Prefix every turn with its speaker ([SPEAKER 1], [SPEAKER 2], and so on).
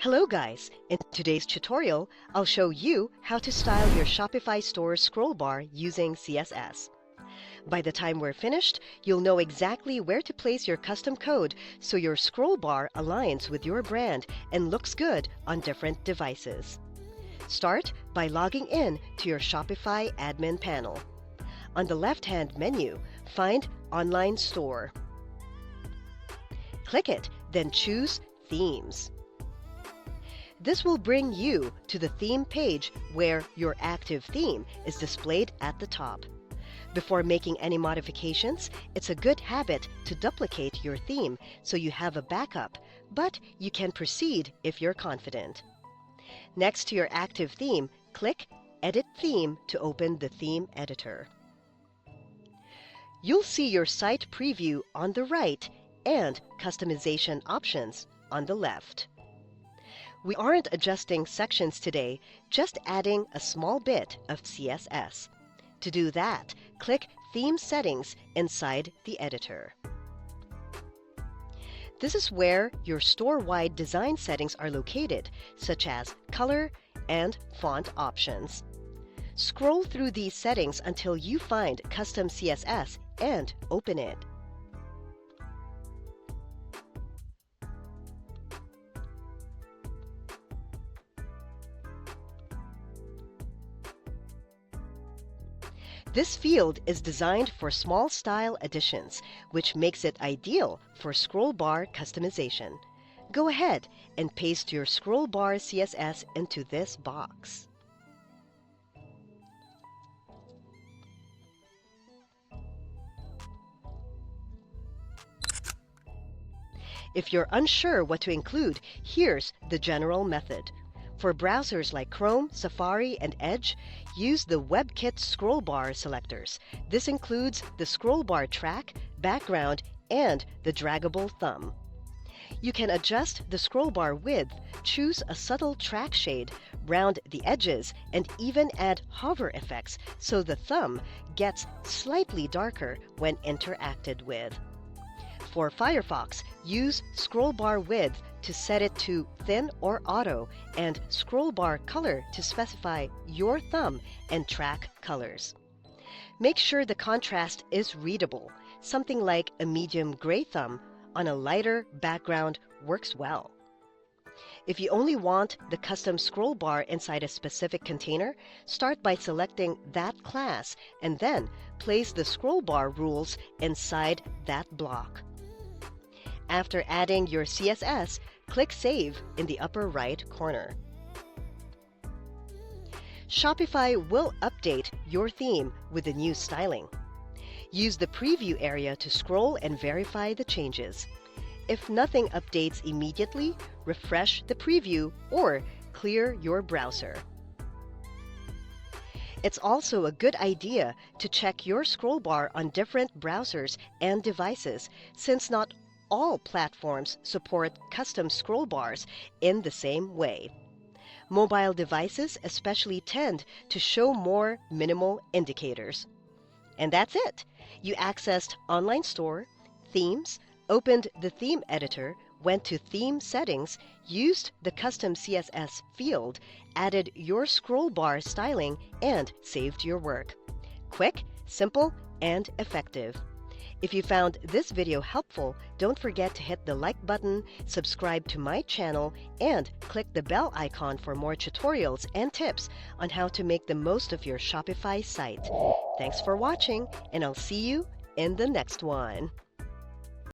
[SPEAKER 1] Hello guys! In today's tutorial, I'll show you how to style your Shopify store scroll bar using CSS. By the time we're finished, you'll know exactly where to place your custom code so your scroll bar aligns with your brand and looks good on different devices. Start by logging in to your Shopify admin panel. On the left-hand menu, find Online Store. Click it, then choose Themes. This will bring you to the theme page where your active theme is displayed at the top. Before making any modifications, it's a good habit to duplicate your theme so you have a backup, but you can proceed if you're confident. Next to your active theme, click Edit Theme to open the theme editor. You'll see your site preview on the right and customization options on the left. We aren't adjusting sections today, just adding a small bit of CSS. To do that, click Theme Settings inside the editor. This is where your store-wide design settings are located, such as color and font options. Scroll through these settings until you find Custom CSS and open it. This field is designed for small style additions, which makes it ideal for scroll bar customization. Go ahead and paste your scroll bar CSS into this box. If you're unsure what to include, here's the general method. For browsers like Chrome, Safari, and Edge, use the WebKit Scrollbar selectors. This includes the scrollbar track, background, and the draggable thumb. You can adjust the scrollbar width, choose a subtle track shade, round the edges, and even add hover effects so the thumb gets slightly darker when interacted with. For Firefox, use scrollbar width to set it to thin or auto, and scrollbar color to specify your thumb and track colors. Make sure the contrast is readable. Something like a medium gray thumb on a lighter background works well. If you only want the custom scrollbar inside a specific container, start by selecting that class and then place the scrollbar rules inside that block. After adding your CSS, click Save in the upper right corner. Shopify will update your theme with the new styling. Use the preview area to scroll and verify the changes. If nothing updates immediately, refresh the preview or clear your browser. It's also a good idea to check your scrollbar on different browsers and devices, since not all platforms support custom scroll bars in the same way. Mobile devices especially tend to show more minimal indicators. And that's it! You accessed Online Store, Themes, opened the theme editor, went to Theme Settings, used the custom CSS field, added your scroll bar styling, and saved your work. Quick, simple, and effective. If you found this video helpful, don't forget to hit the like button, subscribe to my channel, and click the bell icon for more tutorials and tips on how to make the most of your Shopify site. Thanks for watching, and I'll see you in the next one.